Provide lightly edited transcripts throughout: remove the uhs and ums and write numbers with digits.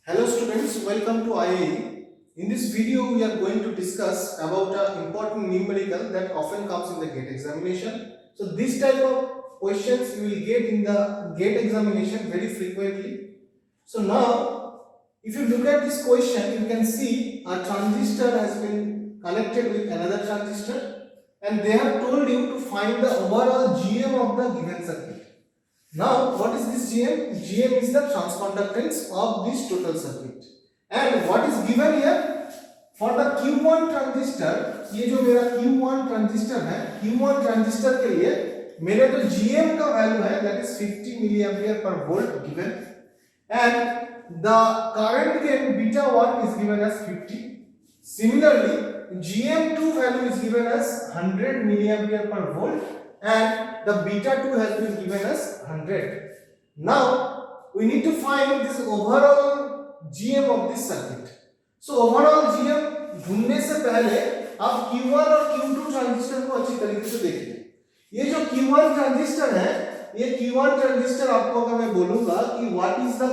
Hello students, welcome to IAE. In this video, we are going to discuss about an important numerical that often comes in the GATE examination. So this type of questions you will get in the GATE examination very frequently. So now, if you look at this question, you can see a transistor has been connected with another transistor and they have told you to find the overall GM of the given circuit. Now, what is this GM? GM is the transconductance of this total circuit. And what is given here? For the Q1 transistor, ये जो मेरा Q1 transistor है, Q1 transistor के लिए मेरे जो GM का value है that is 50 milliampere per volt given, and the current gain beta 1 is given as 50. Similarly, GM2 value is given as 100 milliampere per volt and the beta 2 has been given as 100. Now we need to find this overall GM of this circuit. So overall GM ढूंढने से पहले आप Q1 और Q2 transistor को अच्छी तरीके से देखिए. ये जो Q1 ट्रांजिस्टर है, ये Q1 ट्रांजिस्टर आपको अगर मैं बोलूंगा कि what is the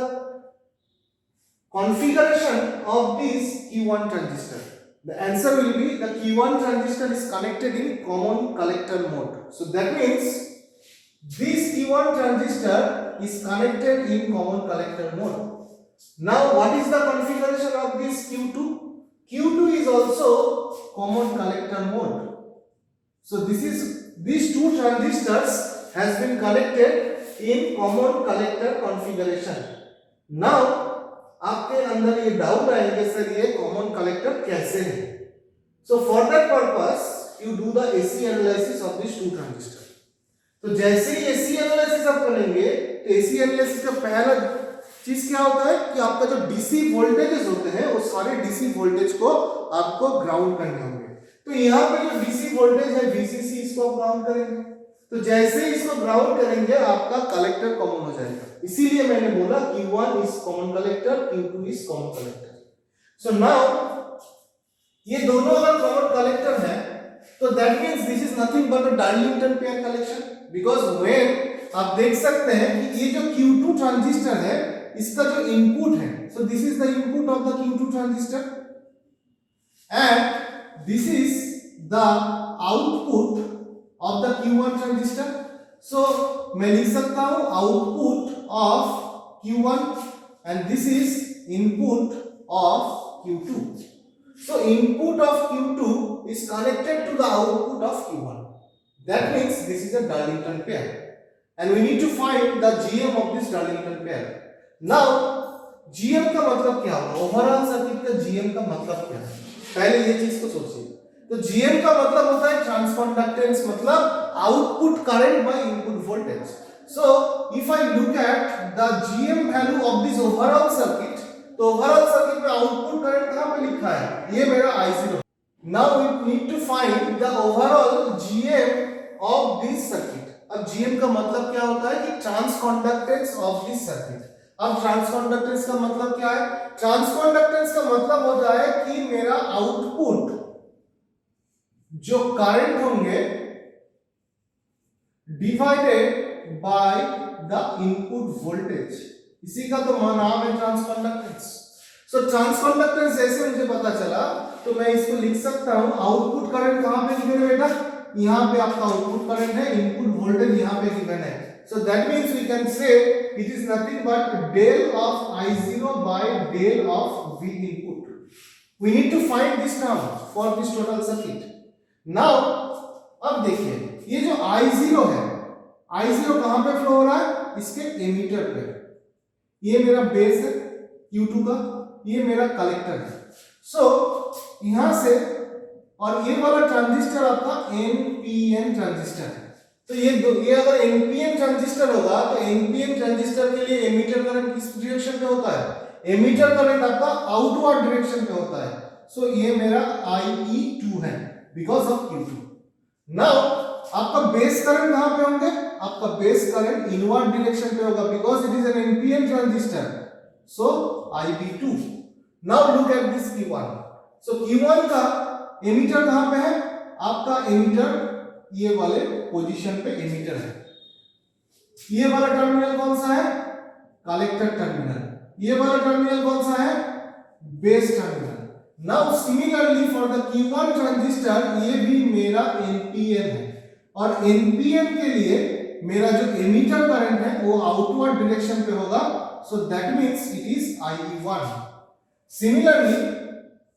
configuration of this Q1 transistor, the answer will be the Q1 transistor is connected in common collector mode. So that means this Q1 transistor is connected in common collector mode. Now what is the configuration of this Q2? Q2 is also common collector mode. So these two transistors has been connected in common collector configuration. Now आपके अंदर ये doubt आएगा sir ये common collector कैसे है. So for that purpose you do the AC analysis of this two transistor. तो जैसे ही AC analysis आप करेंगे तो एसी एनालिसिस का पहला चीज क्या होता है कि आपका जो डीसी वोल्टेजेस होते हैं वो सारे डीसी वोल्टेज को आपको ग्राउंड करने होंगे. तो यहाँ पे जो डीसी वोल्टेज है वीसीसी इसको आप ग्राउंड करेंगे. तो जैसे ही इसको ग्राउंड करेंगे आपका कलेक्टर कॉमन हो जाएगा. इसीलिए मैंने बोला Q1 is common collector, Q2 is common collector. So now ये दोनों अगर कॉमन कलेक्टर है तो that means this is nothing but a Darlington pair collection. Because when आप देख सकते हैं कि ये जो Q2 ट्रांजिस्टर है इसका जो इनपुट है, so this is the input of the Q2 transistor and this is the output of the Q1 transistor. So मैं लिख सकता हूँ output of Q1 and this is input of Q2. So input of Q2 is connected to the output of Q1. That means this is a Darlington pair and we need to find the GM of this Darlington pair. Now GM का मतलब क्या होगा? Overall circuit का GM का मतलब क्या है? पहले ये चीज को सोचिए. तो GM का मतलब होता है ट्रांसकंडक्टेंस, मतलब output current by input voltage. So if I look at the GM value of this overall circuit, तो ओवरऑल सर्किट में आउटपुट करंट कहां पे लिखा है? ये मेरा I0. Now we need to find the overall GM of this circuit. अब GM का मतलब क्या होता है कि ट्रांसकंडक्टेंस ऑफ दिस सर्किट. अब ट्रांसकंडक्टेंस का मतलब क्या है? ट्रांसकंडक्टेंस का मतलब होता है कि मेरा आउटपुट जो करंट होंगे divided by the input voltage, इसी का तो नाम है ट्रांसकंडक्टेंस. सो ट्रांसकंडक्टेंस जैसे मुझे पता चला तो मैं इसको लिख सकता हूं आउटपुट करंट कहां पे गिवन है बेटा? यहां पे आपका आउटपुट करंट है, इनपुट वोल्टेज यहां पे गिवन है. So that means we can say it is nothing but del of I0 by del of V input. We need to find this term for this total circuit. Now अब देखिए ये जो I0 है, I0 कहां पे flow हो रहा है? इसके एमीटर पे. ये मेरा बेस है Q2 का, ये मेरा कलेक्टर है. सो यहां से और ये वाला ट्रांजिस्टर आपका NPN ट्रांजिस्टर है. तो ये अगर NPN ट्रांजिस्टर होगा तो NPN ट्रांजिस्टर के लिए एमीटर करंट किस डायरेक्शन पे होता है? एमीटर करंट आपका आउटवर्ड डायरेक्शन पे होता है. सो ये मेरा IE2 है because of Q2. Now आपका बेस करंट कहां पे होंगे? आपका बेस करंट इनवर्ड डायरेक्शन पे होगा because it is an NPN transistor. So IB2. Now look at this Q1. So Q1 का एमीटर कहां पे है? आपका एमीटर ये वाले पोजीशन पे एमीटर है. ये वाला टर्मिनल कौन सा है? Collector terminal. ये वाला टर्मिनल कौन सा है? Base terminal. Now similarly for the Q1 transistor ये भी मेरा NPN है और NPN के लिए मेरा जो एमिटर करंट है वो आउटवर्ड डायरेक्शन पे होगा, so that means it is IE1। Similarly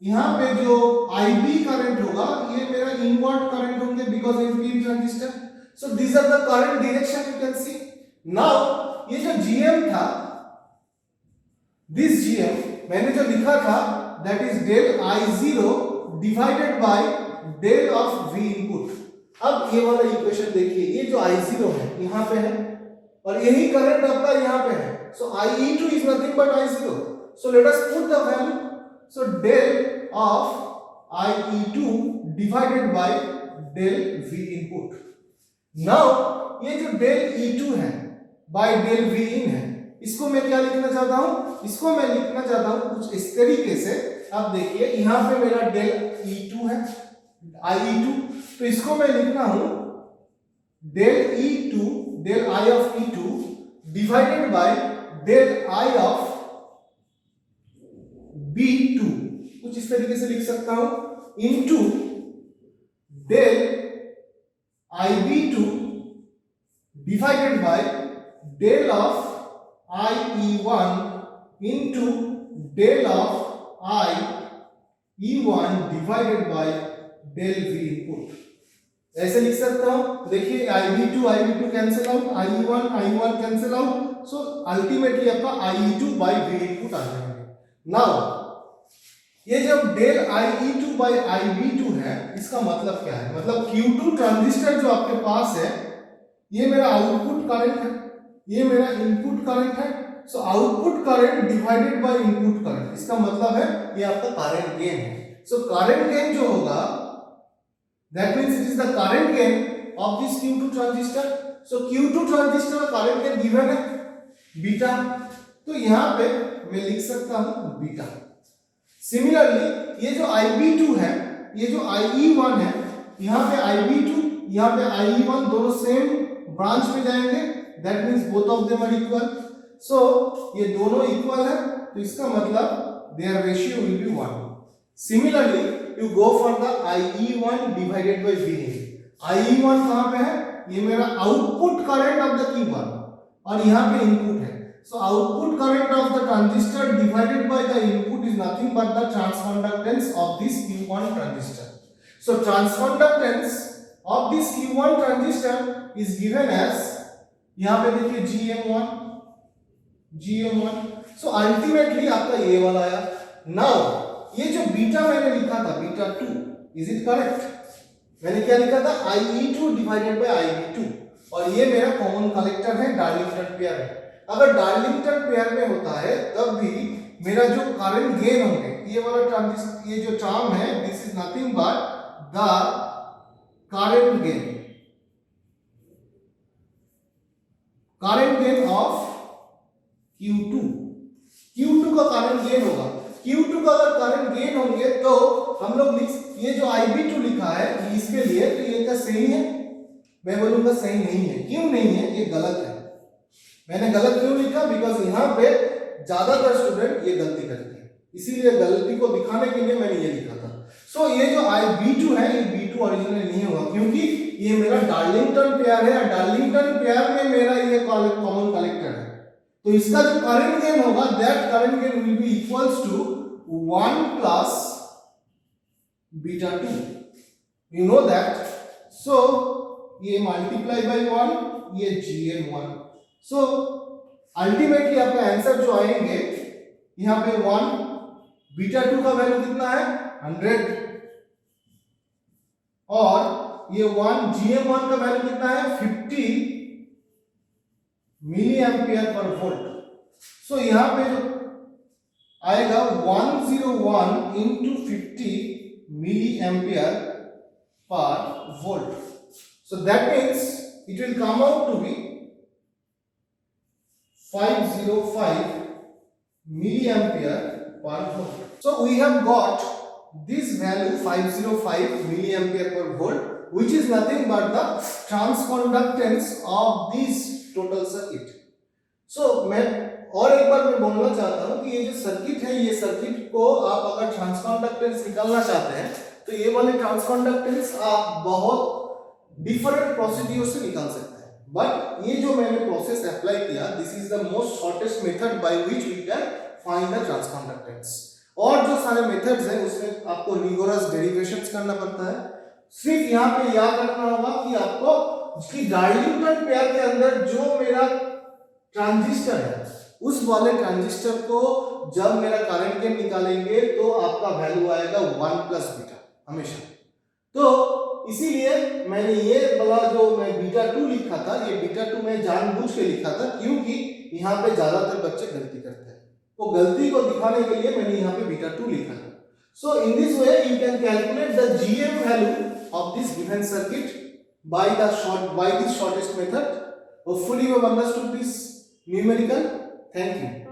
यहाँ पे जो IB करंट होगा ये मेरा इनवर्ट करंट होंगे because NPN transistor. So these are the current direction you can see. Now ये जो GM था, दिस GM मैंने जो लिखा था that is del I0 divided by del of V input. अब ये वाला इक्वेशन देखिए, ये जो I0 है यहाँ पे है और यही करंट आपका यहाँ पे है, so IE2 is nothing but I0। So let us put the value, so del of IE2 divided by del V input. Now ये जो डेल E2 है बाय डेल V इन है, इसको मैं क्या लिखना चाहता हूं? इसको मैं लिखना चाहता हूं कुछ इस तरीके से। आप देखिए यहाँ पे मेरा डेल E2 है, IE2, तो इसको मैं लिखना हूं del E2, del I of E2 divided by del I of B2, कुछ इस तरीके से लिख सकता हूं, into del IB2 divided by del of IE1 into del of IE1 divided by del V input। ऐसे लिख सकता हूं, देखिए IB2 cancel out, IE1 cancel out, so ultimately आपका IE2 by V input आ जाएंगे। नाउ ये जब del IE2 by IB2 है, इसका मतलब क्या है? मतलब Q2 ट्रांजिस्टर जो आपके पास है ये मेरा आउटपुट करंट है, ये मेरा इनपुट करंट है, so output current divided by input current, इसका मतलब है ये आपका करंट गेन है। सो करंट गेन जो होगा that means it is the current gain of this Q2 transistor. So Q2 transistor का करंट गेन गिवन है बीटा, तो यहां पे मैं लिख सकता हूं बीटा। सिमिलरली ये जो IB2 है, ये जो IE1 है, यहां पे IB2 यहां पे IE1 दोनों सेम ब्रांच में जाएंगे, that means both of them are equal. So ये दोनों इक्वल है, तो इसका मतलब their ratio will be 1। Similarly you go for the IE1 divided by V। IE1 कहां पे है? ये मेरा output current of the Q1 और यहां पे इनपुट है, so output current of the transistor divided by the input is nothing but the transconductance of this Q1 transistor. So transconductance of this Q1 transistor is given as, यहाँ पे देखिए GM1। so ultimately आपका ये वाला आया। now ये जो beta मैंने लिखा था बीटा 2, is it correct? मैंने क्या लिखा था? IE2 डिवाइडेड बाय IB2, और ये मेरा कॉमन कलेक्टर है डार्लिंगटन पेयर में। अगर डार्लिंगटन पेयर में होता है तब भी मेरा जो करंट गेन होंगे, ये वाला ट्रांजिस्टर, ये जो टर्म है, this is nothing but the current gain of Q2 का करंट गेन होगा। Q2 का अगर करंट गेन होंगे तो हम लोग ये जो IB2 लिखा है इसके लिए, तो ये क्या सही है? मैं बोलूंगा सही नहीं है। क्यों नहीं है? ये गलत है। मैंने गलत क्यों लिखा? बिकॉज यहाँ पे ज्यादातर स्टूडेंट ये गलती करते हैं, इसीलिए गलती को दिखाने के लिए मैंने ये लिखा था। सो ये जो IB2 है ये B2 ओरिजिनल नहीं होगा, क्योंकि ये मेरा डार्लिंगटन पेयर है, डार्लिंगटन पेयर में मेरा ये कॉमन कलेक्टर है, तो इसका जो करंट गेन होगा that current gain will be equals to 1 plus beta 2, you know that. So ये मल्टीप्लाई बाय 1, ये GM1। सो अल्टीमेटली आपका आंसर जो आएंगे यहाँ पे 1, बीटा 2 का वैल्यू कितना है? 100, और ये 1 GM1 का वैल्यू कितना है? 50 मिली एम्पियर पर वोल्ट। सो यहां पे जो आएगा 101 into 50 milli ampere per volt, so that means it will come out to be 505 milli ampere per volt. So we have got this value 505 milliampere per volt, which is nothing but the transconductance of this total circuit. So मैं और एक बार मैं बोलना चाहता हूं कि ये जो सर्किट है, ये सर्किट को आप अगर ट्रांसकंडक्टेंस निकालना चाहते हैं तो ये वाले ट्रांसकंडक्टेंस आप बहुत डिफरेंट प्रोसीड्यूर से निकाल सकते हैं, बट ये जो मैंने प्रोसेस अप्लाई किया, this is the most shortest method by which we can find the transconductance. और जो सारे मेथड्स हैं उसमें आपको रिगोरस डेरिवेशंस करना पड़ता है। सिर्फ यहाँ पे याद रखना होगा कि आपको कि डाइल्यूटेड पेयर के अंदर जो मेरा ट्रांजिस्टर है उस वाले ट्रांजिस्टर को जब मेरा करंट गेन निकालेंगे तो आपका वैल्यू आएगा 1 प्लस बीटा हमेशा। तो इसीलिए मैंने ये वाला जो मैं बीटा 2 लिखा था, ये बीटा 2 मैं जानबूझ के लिखा था क्योंकि यहाँ पे ज्यादातर बच्चे गलती करते हैं, तो गलती को दिखाने के लिए मैंने यहाँ पे बीटा 2 लिखा था। So in this way you can calculate the GM value of this given circuit by this shortest method. Hopefully you have understood this numerical. Thank you.